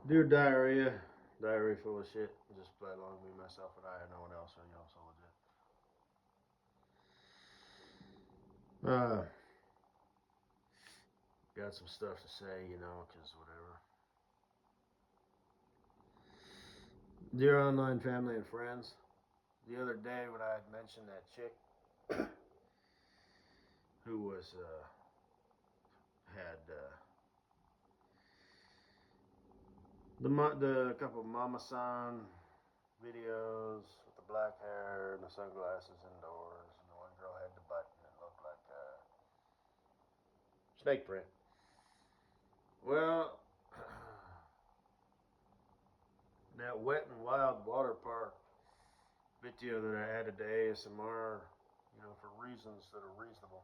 Dear diarrhea, diarrhea full of shit. Just play along with me, myself, and I, and no one else, or y'all so legit. Got some stuff to say, cause whatever. Dear online family and friends, the other day when I had mentioned that chick who was had the couple of Mama San videos with the black hair and the sunglasses indoors, and the one girl had the butt and it looked like a snake print. Well, that wet and wild water park video that I added to ASMR, for reasons that are reasonable.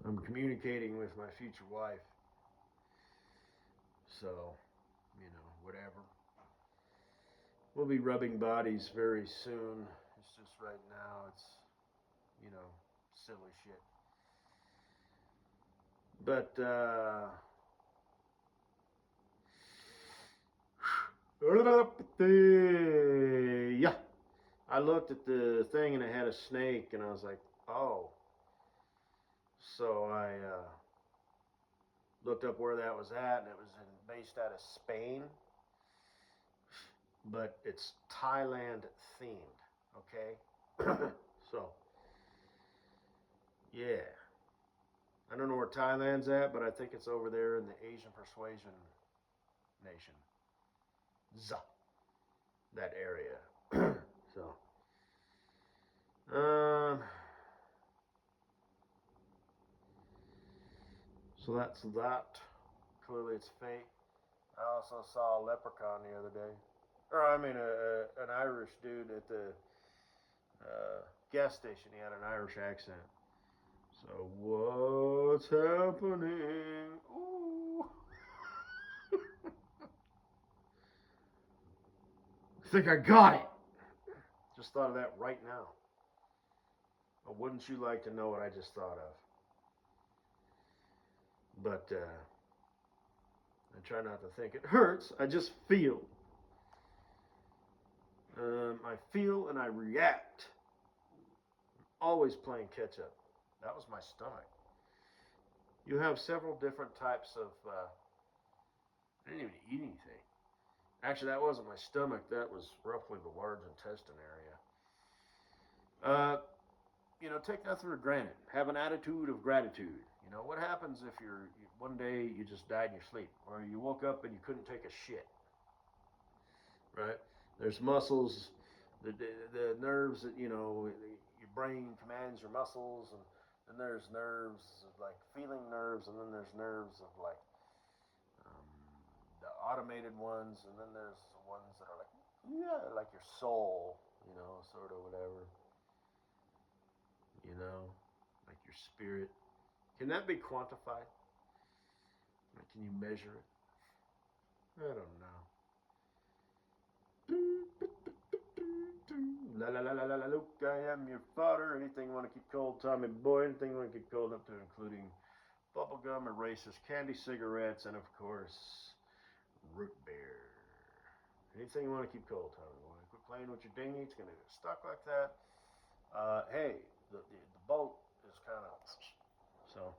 I'm communicating with my future wife, so, whatever. We'll be rubbing bodies very soon. It's just right now, it's, you know, silly shit. But, yeah, I looked at the thing and it had a snake, and I was like, oh. So I looked up where that was at, and it was based out of Spain, but it's Thailand themed. Okay, so yeah, I don't know where Thailand's at, but I think it's over there in the Asian Persuasion Nation, Z, that area. So, um, so that's that. Clearly, it's fake. I also saw a leprechaun the other day, or I mean, an Irish dude at the gas station. He had an Irish accent. So what's happening? Ooh. I think I got it. Just thought of that right now. Or wouldn't you like to know what I just thought of? But I try not to think it hurts. I just feel. I feel and I react. Always playing catch up. That was my stomach. You have several different types of. I didn't even eat anything. Actually, that wasn't my stomach. That was roughly the large intestine area. Take nothing for granted. Have an attitude of gratitude. What happens if one day you just died in your sleep, or you woke up and you couldn't take a shit, right? There's muscles, the nerves that your brain commands your muscles, and then there's nerves like feeling nerves, and then there's nerves of like um, the automated ones, and then there's the ones that are like your soul, sort of whatever, like your spirit. Can that be quantified? Like, can you measure it? I don't know. La la la la la la, Luke, I am your father. Anything you want to keep cold, Tommy boy. Anything you want to keep cold, up to including bubblegum, erasers, candy, cigarettes, and of course, root beer. Anything you want to keep cold, Tommy boy. Quit playing with your dinghy. It's going to get stuck like that. Hey, the boat is kind of so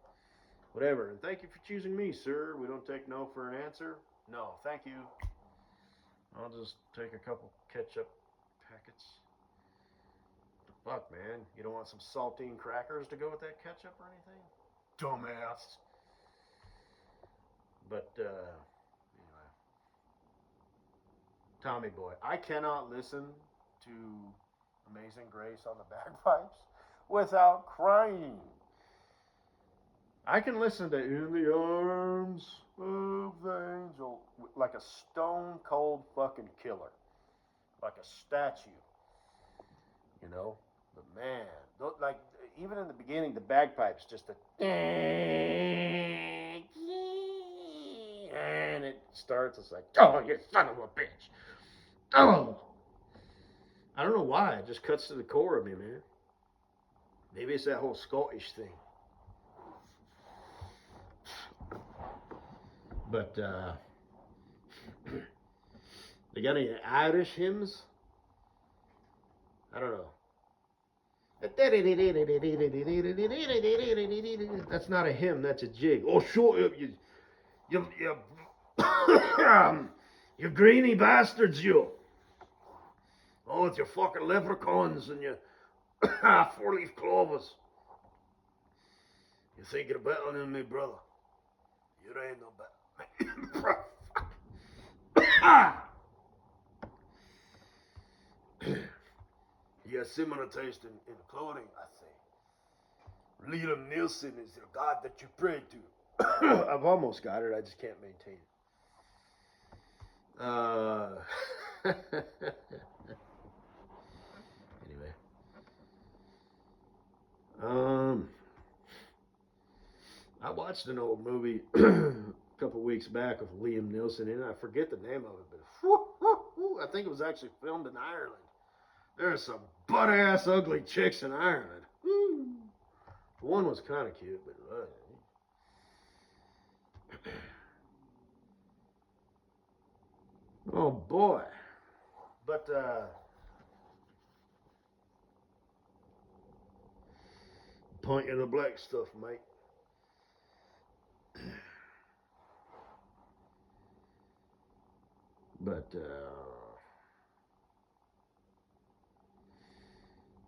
whatever. And thank you for choosing me, sir. We don't take no for an answer. No, thank you. I'll just take a couple ketchup packets. Fuck, man. You don't want some saltine crackers to go with that ketchup or anything? Dumbass. But, anyway. Tommy Boy. I cannot listen to Amazing Grace on the bagpipes without crying. I can listen to In the Arms of the Angel like a stone cold fucking killer. Like a statue. But man, like even in the beginning, the bagpipes just and it starts. It's like, oh, you son of a bitch. Oh, I don't know why. It just cuts to the core of me, man. Maybe it's that whole Scottish thing. But they got any Irish hymns? I don't know. That's not a hymn. That's a jig. Oh, sure, you, you greeny bastards, you. Oh, it's your fucking leprechauns and your four-leaf clovers. You think you're better than me, brother? You ain't no better. You got similar taste in clothing, I say. Liam Nielsen is the God that you pray to. I've almost got it. I just can't maintain it. Anyway. I watched an old movie a couple weeks back with Liam Nielsen in it. I forget the name of it, but I think it was actually filmed in Ireland. There's some butt ass ugly chicks in Ireland. One was kind of cute, but oh boy. But point in the black stuff, mate. But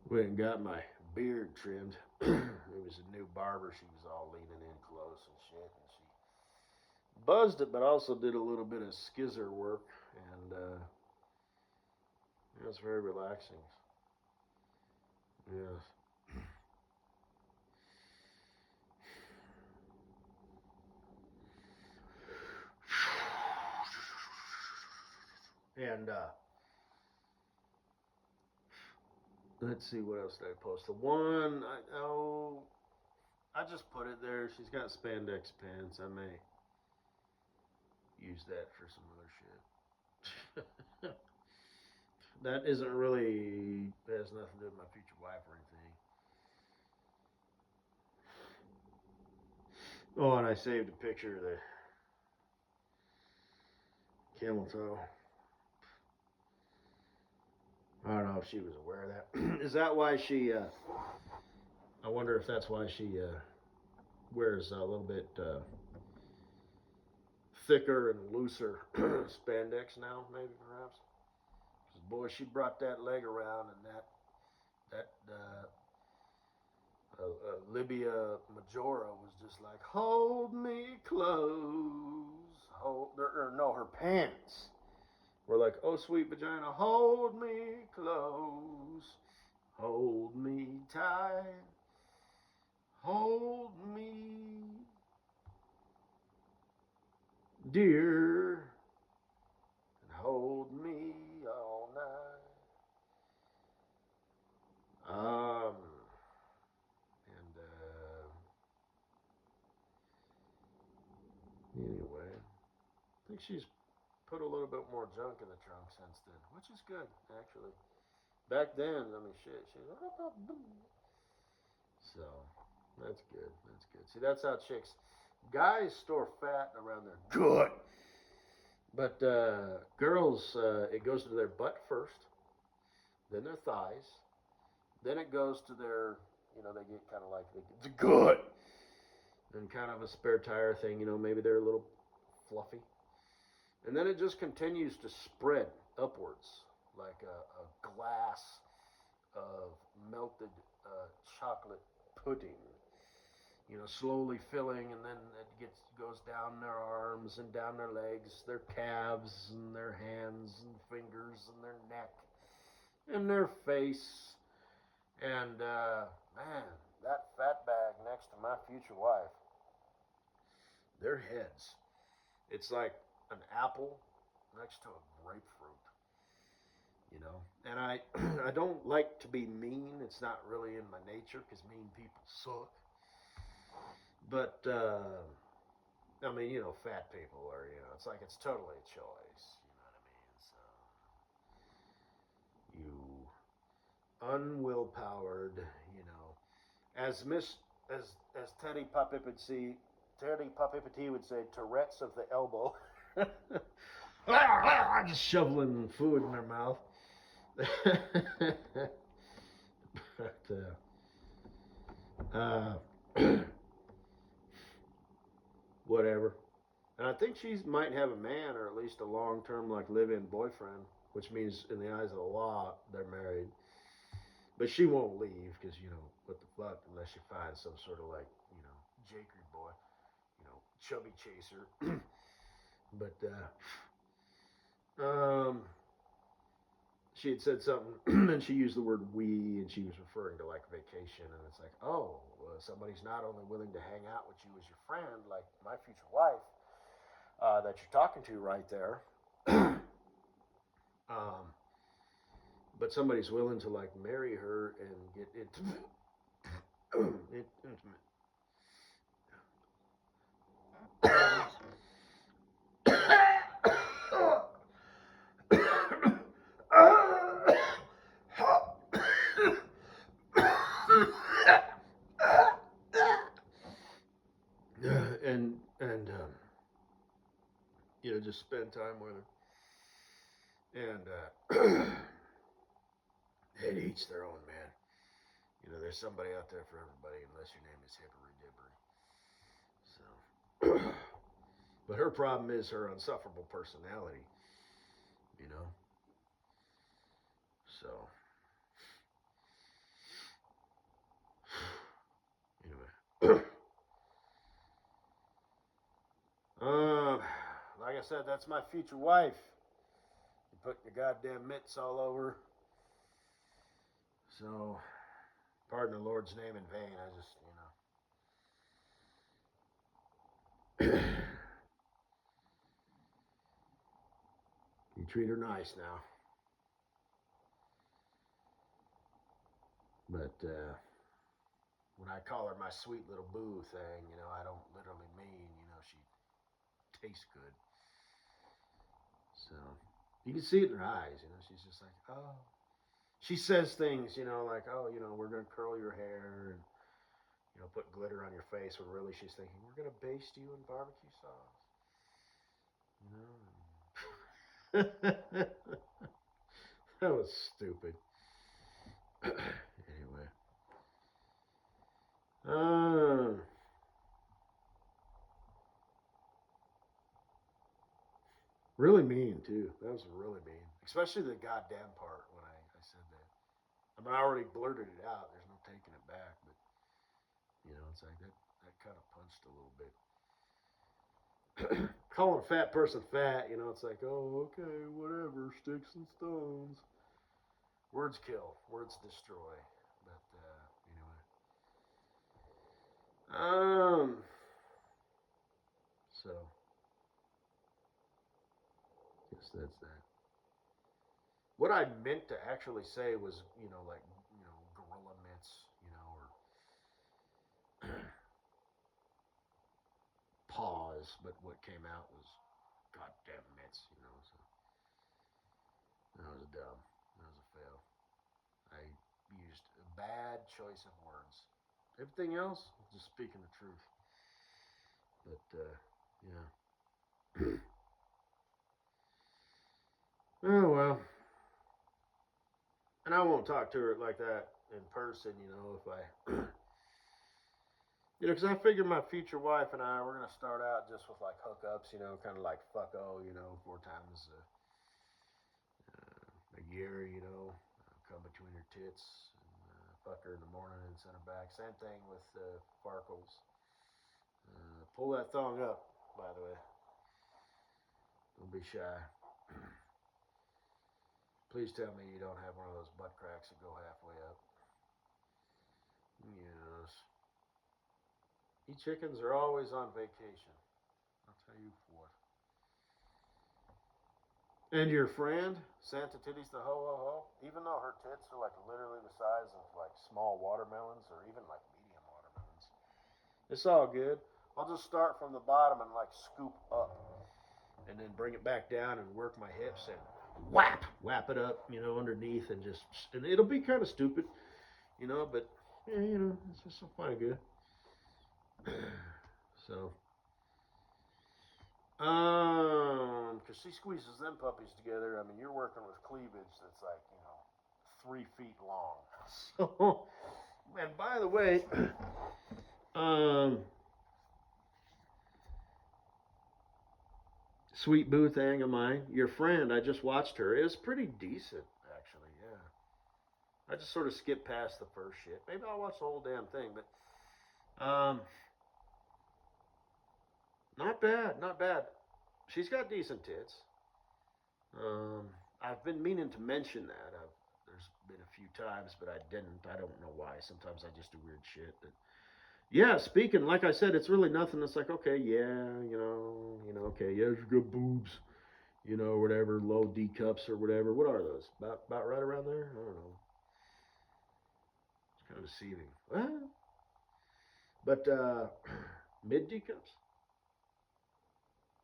went and got my beard trimmed. It was a new barber. She was all leaning in close and shit, and she buzzed it, but also did a little bit of skizzer work, and it was very relaxing. Yes. And let's see what else did I post. The one I just put it there. She's got spandex pants. I may use that for some other shit. That isn't really has nothing to do with my future wife or anything. Oh, and I saved a picture of the camel toe. I don't know if she was aware of that. Is that why she? I wonder if that's why she wears a little bit thicker and looser spandex now, maybe perhaps. Because boy, she brought that leg around, and that Libya Majora was just like, hold me close. No, her pants were like, oh sweet vagina, hold me close. Hold me tight. Hold me dear. And hold me all night. Anyway, I think she's put a little bit more junk in the trunk since then, which is good, actually. Back then, I mean, shit, she was, so that's good. That's good. See, that's how chicks, guys store fat around their gut, but girls, it goes to their butt first, then their thighs, then it goes to their, they get kind of like the gut, and kind of a spare tire thing, maybe they're a little fluffy. And then it just continues to spread upwards like a glass of melted chocolate pudding, slowly filling, and then it goes down their arms and down their legs, their calves and their hands and fingers and their neck and their face. And man, that fat bag next to my future wife, their heads, it's like an apple next to a grapefruit, And I don't like to be mean. It's not really in my nature because mean people suck. But I mean, fat people are, it's like it's totally a choice. You know what I mean? So you unwillpowered, as Teddy Puppet would see, Terry Papi would say Tourette's of the elbow. Just shoveling food in their mouth. But, whatever. And I think she might have a man, or at least a long-term, like, live-in boyfriend, which means in the eyes of the law, they're married. But she won't leave because, what the fuck, unless you find some sort of, like, Jakery boy, chubby chaser. But, she had said something, and she used the word we, and she was referring to, like, vacation. And it's like, oh, well, somebody's not only willing to hang out with you as your friend, like my future wife, that you're talking to right there, but somebody's willing to, like, marry her and get intimate. Intimate. and just spend time with her. And it eats their own, man. There's somebody out there for everybody, unless your name is Hippery Dippery. So, but her problem is her insufferable personality. So, anyway. Like I said, that's my future wife. You put your goddamn mitts all over. So, pardon the Lord's name in vain. I just, you treat her nice now. But, when I call her my sweet little boo thing, I don't literally mean, she tastes good. So, you can see it in her eyes, she's just like, oh. She says things, like, oh, we're going to curl your hair and, put glitter on your face, when really she's thinking, we're going to baste you in barbecue sauce. That was stupid. Anyway. Really mean, too. That was really mean. Especially the goddamn part when I said that. I mean, I already blurted it out. There's no taking it back. But, it's like that kind of punched a little bit. Calling a fat person fat, it's like, oh, okay, whatever, sticks and stones. Words kill, words destroy. But, anyway. So, yes, that's that. What I meant to actually say was, like, gorilla mitts, or paws, but what came out was goddamn mitts, so that was dumb. That was a fail. I used a bad choice of words. Everything else, just speaking the truth. But, yeah. Oh, well. And I won't talk to her like that in person, if I, because I figure my future wife and I, we're going to start out just with, like, hookups, kind of like fucko, 4 times a year, come between her tits and fuck her in the morning and send her back. Same thing with Farkles. Pull that thong up, by the way. Don't be shy. Please tell me you don't have one of those butt cracks that go halfway up. Yes. You chickens are always on vacation. I'll tell you what. And your friend, Santa Titties the Ho-Ho-Ho, even though her tits are, like, literally the size of, like, small watermelons or even, like, medium watermelons, it's all good. I'll just start from the bottom and, like, scoop up. And then bring it back down and work my hips and whap it up, underneath, and it'll be kind of stupid, but, yeah, it's just so fun and good. So, Because she squeezes them puppies together. I mean, you're working with cleavage that's like, 3 feet long. So, and by the way, um, Sweet Boo thing of mine, your friend, I just watched her. It was pretty decent, actually, yeah. I just sort of skipped past the first shit. Maybe I'll watch the whole damn thing, but not bad, not bad. She's got decent tits. Um, I've been meaning to mention that. There's been a few times, but I didn't. I don't know why. Sometimes I just do weird shit. But yeah, speaking, like I said, it's really nothing. It's like, okay, yeah, okay, yeah, she's got boobs, whatever, low D cups or whatever. What are those? About right around there? I don't know. It's kind of deceiving. Well, but mid D cups,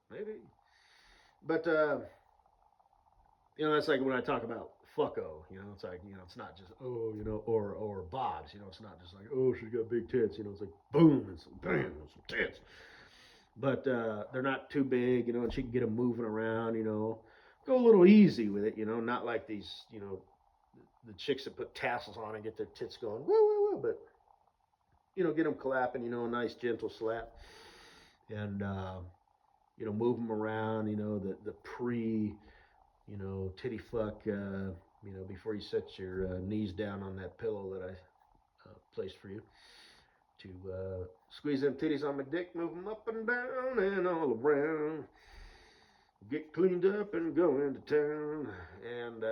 maybe. But that's like when I talk about fucko, it's like, it's not just, oh, or Bob's, it's not just like, oh, she's got big tits, it's like boom and some bam and some tits. But they're not too big, and she can get them moving around, go a little easy with it, not like these, the chicks that put tassels on and get their tits going, woo, woo, woo, but, get them clapping, a nice gentle slap. And, move them around, the pre, titty fuck, before you set your knees down on that pillow that I placed for you to squeeze them titties on my dick, move them up and down and all around, get cleaned up and go into town, and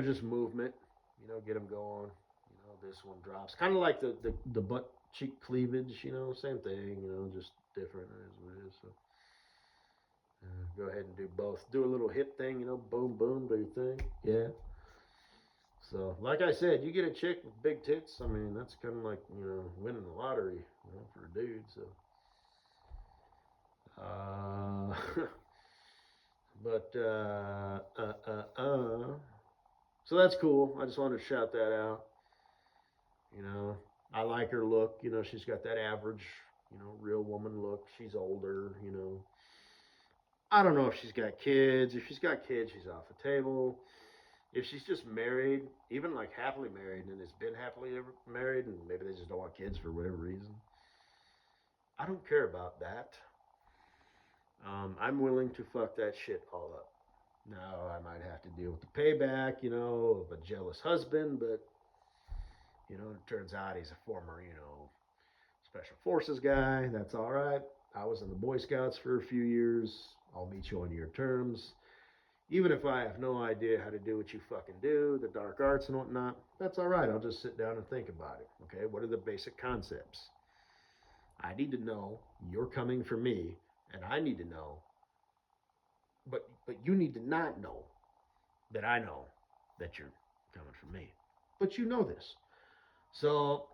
just movement, get them going. This one drops, kind of like the butt cheek cleavage, same thing, just different. It is what it is. So go ahead and do both. Do a little hip thing, boom, boom, do your thing. Yeah. So, like I said, you get a chick with big tits. I mean, that's kind of like winning the lottery, for a dude. So, but so that's cool. I just wanted to shout that out. I like her look. She's got that average, real woman look. She's older. I don't know if she's got kids. If she's got kids, she's off the table. If she's just married, even like happily married, and has been happily ever married, and maybe they just don't want kids for whatever reason, I don't care about that. I'm willing to fuck that shit all up. Now I might have to deal with the payback, of a jealous husband, but it turns out he's a former, special forces guy. That's all right. I was in the Boy Scouts for a few years. I'll meet you on your terms. Even if I have no idea how to do what you fucking do, the dark arts and whatnot, that's all right. I'll just sit down and think about it. Okay, what are the basic concepts? I need to know you're coming for me, and I need to know, but you need to not know that I know that you're coming for me. But you know this. So,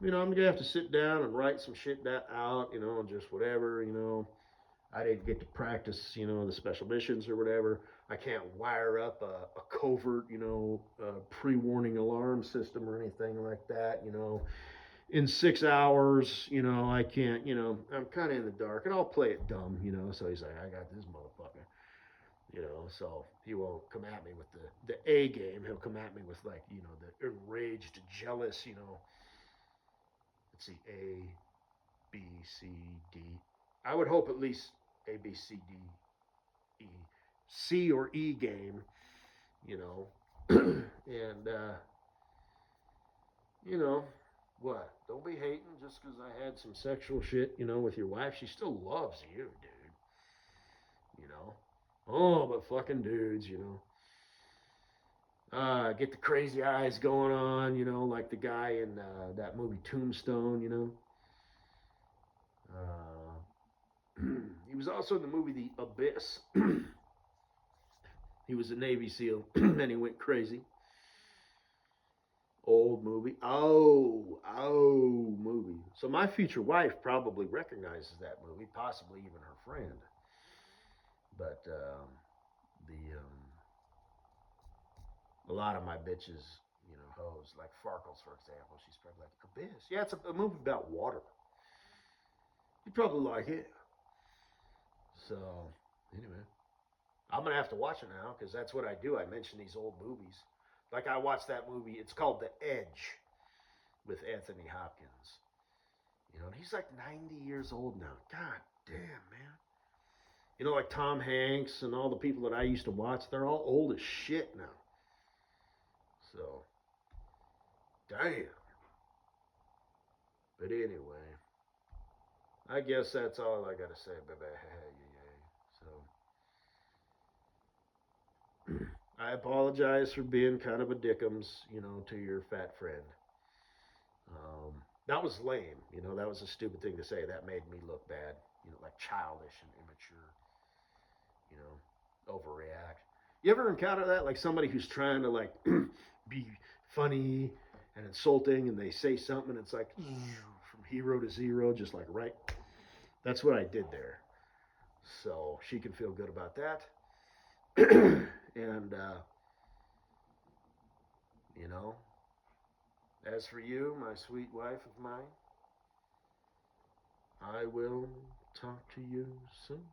I'm gonna have to sit down and write some shit that out, and just whatever, I didn't get to practice, the special missions or whatever. I can't wire up a covert, pre-warning alarm system or anything like that, In 6 hours, I can't, I'm kind of in the dark, and I'll play it dumb, So he's like, I got this motherfucker, So he won't come at me with the A game. He'll come at me with like, the enraged, jealous, Let's see, A, B, C, D. I would hope at least A, B, C, D, E, C or E game, and what? Don't be hating just because I had some sexual shit, with your wife. She still loves you, dude. Oh, but fucking dudes, get the crazy eyes going on, like the guy in that movie Tombstone, he was also in the movie The Abyss. He was a Navy SEAL, and he went crazy. Old movie. Oh, movie. So my future wife probably recognizes that movie, possibly even her friend. But the a lot of my bitches, hose, like Farkles, for example. She's probably like, Abyss. Yeah, it's a movie about water. You'd probably like it. So, anyway, I'm gonna have to watch it now because that's what I do. I mention these old movies. Like I watched that movie. It's called The Edge with Anthony Hopkins. You know, and he's like 90 years old now. God damn, man. You know, like Tom Hanks and all the people that I used to watch, they're all old as shit now. So, damn. But anyway, I guess that's all I gotta say, baby. So, I apologize for being kind of a dickums, to your fat friend. That was lame. That was a stupid thing to say. That made me look bad. Like childish and immature. Overreact. You ever encounter that? Like somebody who's trying to like be funny and insulting, and they say something, and it's like from hero to zero, just like right. That's what I did there. So she can feel good about that. And you know, as for you, my sweet wife of mine, I will talk to you soon.